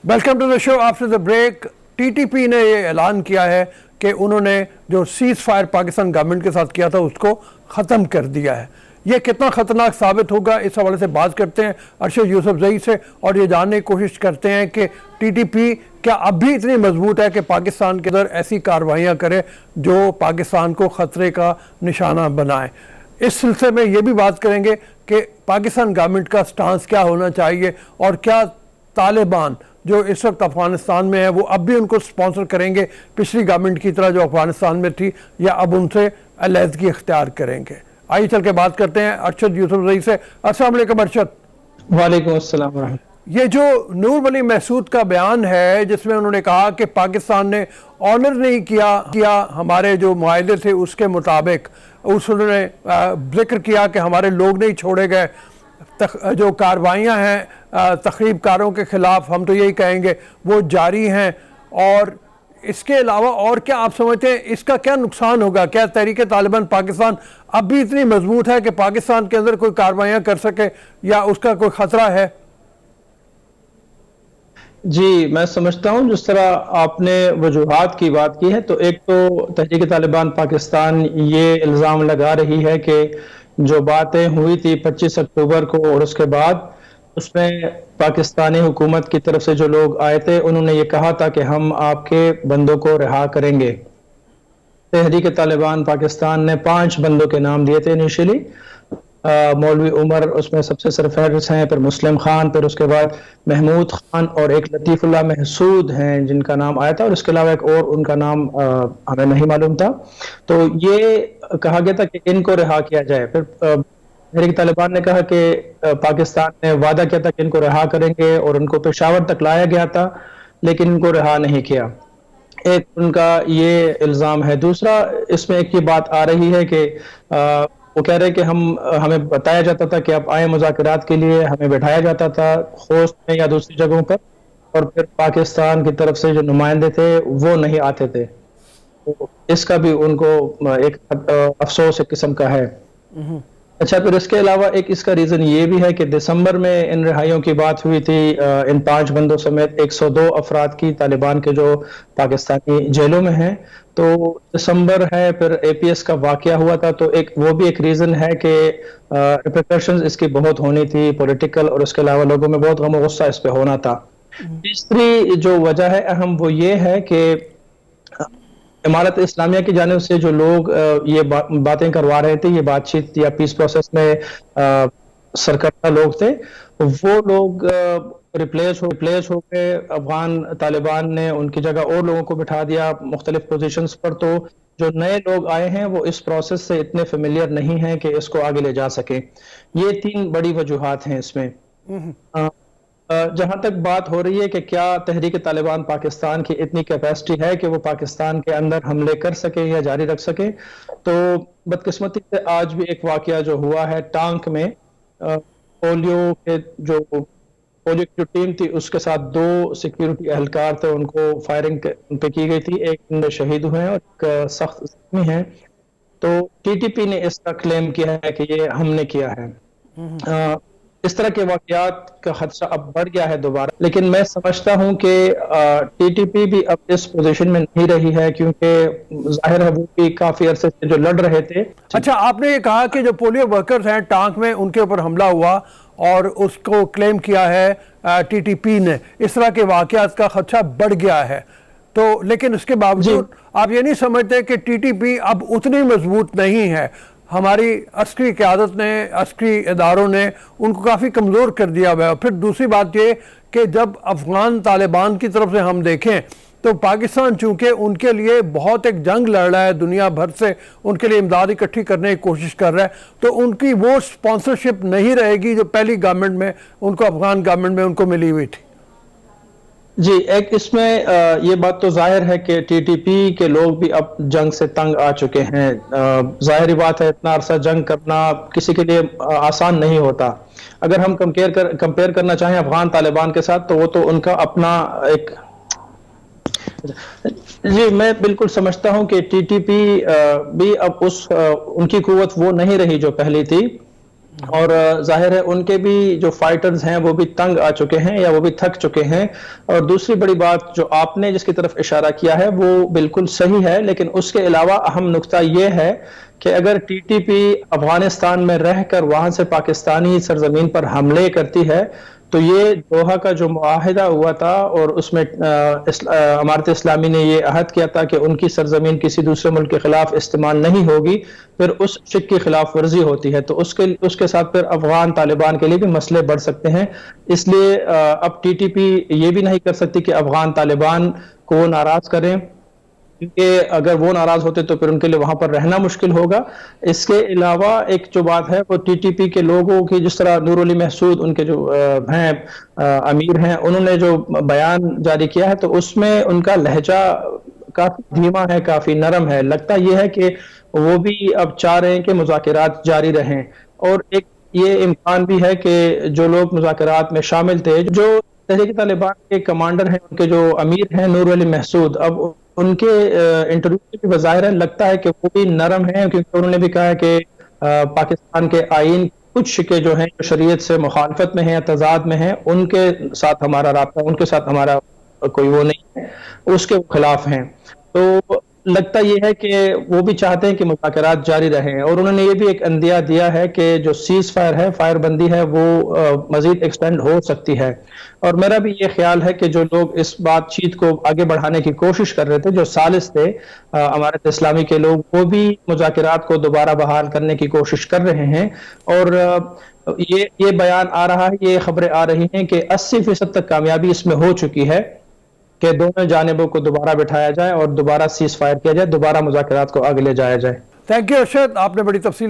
Welcome to the show. After the break TTP ने ये ऐलान किया है कि उन्होंने जो सीज फायर पाकिस्तान गवर्नमेंट के साथ किया था उसको ख़त्म कर दिया है। ये कितना ख़तरनाक साबित होगा, इस हवाले से बात करते हैं अरशद यूसुफजई से और ये जानने की कोशिश करते हैं कि टीटीपी क्या अब भी इतनी मजबूत है कि पाकिस्तान के अंदर ऐसी कार्रवाइयाँ करे जो पाकिस्तान को ख़तरे का निशाना बनाए। इस सिलसिले में ये भी बात करेंगे कि पाकिस्तान गवर्नमेंट का स्टांस क्या होना चाहिए और क्या तालिबान जो इस वक्त अफगानिस्तान में है वो अब भी उनको स्पॉन्सर करेंगे पिछली गवर्नमेंट की तरह जो अफगानिस्तान में थी, या अब उनसे अलहदगी इख्तियार करेंगे। आइए चल के बात करते हैं अरशद यूसुफजई से। अस्सलाम वालेकुम अरशद। वालेकुम अस्सलाम। ये जो नूर वली महसूद का बयान है जिसमें उन्होंने कहा कि पाकिस्तान ने ऑनर नहीं किया हमारे जो मुआहदे थे उसके मुताबिक, उन्होंने जिक्र किया कि हमारे लोग नहीं छोड़े गए, जो कार्रवाइयाँ हैं तखरीबकारों के ख़िलाफ़ हम तो यही कहेंगे वो जारी हैं। और इसके अलावा और क्या आप समझते हैं इसका क्या नुकसान होगा? क्या तहरीक तालिबान पाकिस्तान अब भी इतनी मजबूत है कि पाकिस्तान के अंदर कोई कार्रवाइयाँ कर सके या उसका कोई ख़तरा है? जी, मैं समझता हूँ जिस तरह आपने वजूहात की बात की है, तो एक तो तहरीक तालिबान पाकिस्तान ये इल्ज़ाम लगा रही है कि जो बातें हुई थी 25 अक्टूबर को और उसके बाद उसमें पाकिस्तानी हुकूमत की तरफ से जो लोग आए थे उन्होंने ये कहा था कि हम आपके बंदों को रिहा करेंगे। तहरीक तालिबान पाकिस्तान ने 5 बंदों के नाम दिए थे इनिशियली। मौलवी उमर उसमें सबसे सरफहरिस्त हैं, फिर मुस्लिम खान, फिर उसके बाद महमूद खान और एक लतीफ़ुल्लाह महसूद हैं जिनका नाम आया था, और इसके अलावा एक और उनका नाम हमें नहीं मालूम था। तो ये कहा गया था कि इनको रिहा किया जाए। फिर तहरीक तालिबान ने कहा कि पाकिस्तान ने वादा किया था कि इनको रिहा करेंगे और उनको पेशावर तक लाया गया था लेकिन इनको रिहा नहीं किया। एक उनका ये इल्ज़ाम है। दूसरा इसमें एक ये बात आ रही है कि वो कह रहे हैं कि हमें बताया जाता था कि आप आए मुज़ाकरात के लिए, हमें बैठाया जाता था होस्ट में या दूसरी जगहों पर, और फिर पाकिस्तान की तरफ से जो नुमाइंदे थे वो नहीं आते थे। तो इसका भी उनको एक अफसोस एक किस्म का है। अच्छा, फिर इसके अलावा एक इसका रीज़न ये भी है कि दिसंबर में इन रिहाइयों की बात हुई थी, इन 5 बंदों समेत 102 अफराद की, तालिबान के जो पाकिस्तानी जेलों में हैं। तो दिसंबर है, फिर एपीएस का वाकया हुआ था, तो एक वो भी एक रीज़न है कि रिपरकशंस इसकी बहुत होनी थी पॉलिटिकल, और उसके अलावा लोगों में बहुत गम गुस्सा इस पे होना था। तीसरी जो वजह है अहम वो ये है कि इमारत इस्लामिया की जानिब से जो लोग ये बातें करवा रहे थे, ये बातचीत या पीस प्रोसेस में सरकर्ता लोग थे, वो लोग रिप्लेस हो गए। अफगान तालिबान ने उनकी जगह और लोगों को बिठा दिया मुख्तलिफ पोजीशंस पर। तो जो नए लोग आए हैं वो इस प्रोसेस से इतने फेमिलियर नहीं हैं कि इसको आगे ले जा सके। ये 3 बड़ी वजूहात हैं इसमें। जहां तक बात हो रही है कि क्या तहरीक तालिबान पाकिस्तान की इतनी कैपेसिटी है कि वो पाकिस्तान के अंदर हमले कर सके या जारी रख सके, तो बदकिस्मती से आज भी एक वाकया जो हुआ है टांक में, पोलियो की जो टीम थी उसके साथ 2 सिक्योरिटी एहलकार थे, उनको फायरिंग पे की गई थी। एक उनमें शहीद हुए हैं और एक सख्त जख्मी हैं। तो टीटीपी ने इसका क्लेम किया है कि ये हमने किया है। इस तरह के वाकयात का खदशा अब बढ़ गया है दोबारा, लेकिन मैं समझता हूं कि टीटीपी भी अब इस पोजीशन में नहीं रही है, क्योंकि जाहिर है वो भी काफी अरसे से जो लड़ रहे थे। अच्छा, आपने ये कहा कि जो पोलियो वर्कर्स हैं टांक में उनके ऊपर हमला हुआ और उसको क्लेम किया है टीटीपी ने, इस तरह के वाकयात का खदशा बढ़ गया है, तो लेकिन उसके बावजूद आप ये नहीं समझते कि टीटीपी अब उतनी मजबूत नहीं है? हमारी अस्करी क़यादत ने, अस्करी इदारों ने उनको काफ़ी कमज़ोर कर दिया हुआ है। फिर दूसरी बात ये कि जब अफ़गान तालिबान की तरफ से हम देखें तो पाकिस्तान चूँकि उनके लिए बहुत एक जंग लड़ रहा है, दुनिया भर से उनके लिए इमदाद इकट्ठी करने की कोशिश कर रहा है, तो उनकी वो स्पॉन्सरशिप नहीं रहेगी जो पहली गवर्नमेंट में उनको, अफ़गान गवर्नमेंट में उनको मिली हुई थी। जी, एक इसमें ये बात तो जाहिर है कि टीटीपी के लोग भी अब जंग से तंग आ चुके हैं। जाहिर बात है, इतना अरसा जंग करना किसी के लिए आसान नहीं होता। अगर हम कंपेयर करना चाहें अफगान तालिबान के साथ, तो वो तो उनका अपना एक जी, मैं बिल्कुल समझता हूं कि टीटीपी भी अब उनकी कुव्वत वो नहीं रही जो पहले थी। اور ظاہر ہے ان کے بھی جو فائٹرز ہیں وہ بھی تنگ آ چکے ہیں یا وہ بھی تھک چکے ہیں. اور دوسری بڑی بات جو آپ نے جس کی طرف اشارہ کیا ہے وہ بالکل صحیح ہے, لیکن اس کے علاوہ اہم نقطہ یہ ہے کہ اگر ٹی ٹی پی افغانستان میں رہ کر وہاں سے پاکستانی سرزمین پر حملے کرتی ہے تو یہ دوحہ کا جو معاہدہ ہوا تھا اور اس میں امارت اسلامی نے یہ عہد کیا تھا کہ ان کی سرزمین کسی دوسرے ملک کے خلاف استعمال نہیں ہوگی, پھر اس شک کی خلاف ورزی ہوتی ہے تو اس کے ساتھ پھر افغان طالبان کے لیے بھی مسئلے بڑھ سکتے ہیں. اس لیے اب ٹی ٹی پی یہ بھی نہیں کر سکتی کہ افغان طالبان کو وہ ناراض کریں, کیونکہ اگر وہ ناراض ہوتے تو پھر ان کے لیے وہاں پر رہنا مشکل ہوگا. اس کے علاوہ ایک جو بات ہے وہ ٹی ٹی پی کے لوگوں کی, جس طرح نور علی محسود ان کے جو ہیں امیر ہیں, انہوں نے جو بیان جاری کیا ہے تو اس میں ان کا لہجہ کافی دھیما ہے, کافی نرم ہے. لگتا یہ ہے کہ وہ بھی اب چاہ رہے ہیں کہ مذاکرات جاری رہیں, اور ایک یہ امکان بھی ہے کہ جو لوگ مذاکرات میں شامل تھے, جو تحریک طالبان کے کمانڈر ہیں, ان کے جو امیر ہیں نور علی محسود, اب ان کے انٹرویو سے بھی بظاہر لگتا ہے کہ وہ بھی نرم ہیں, کیونکہ انہوں نے بھی کہا ہے کہ پاکستان کے آئین کچھ شکے جو ہیں جو شریعت سے مخالفت میں ہیں, تضاد میں ہیں, ان کے ساتھ ہمارا رابطہ, ان کے ساتھ ہمارا کوئی وہ نہیں ہے, اس کے خلاف ہیں. تو لگتا یہ ہے کہ وہ بھی چاہتے ہیں کہ مذاکرات جاری رہیں, اور انہوں نے یہ بھی ایک اندیہ دیا ہے کہ جو سیز فائر ہے, فائر بندی ہے, وہ مزید ایکسٹینڈ ہو سکتی ہے. اور میرا بھی یہ خیال ہے کہ جو لوگ اس بات چیت کو آگے بڑھانے کی کوشش کر رہے تھے, جو ثالث تھے امارت اسلامی کے لوگ, وہ بھی مذاکرات کو دوبارہ بحال کرنے کی کوشش کر رہے ہیں. اور یہ بیان آ رہا ہے, یہ خبریں آ رہی ہیں کہ 80% تک کامیابی اس میں ہو چکی ہے کہ دونوں جانبوں کو دوبارہ بٹھایا جائے اور دوبارہ سیز فائر کیا جائے, دوبارہ مذاکرات کو آگے لے جایا جائے. تھینک یو ارشد, آپ نے بڑی تفصیل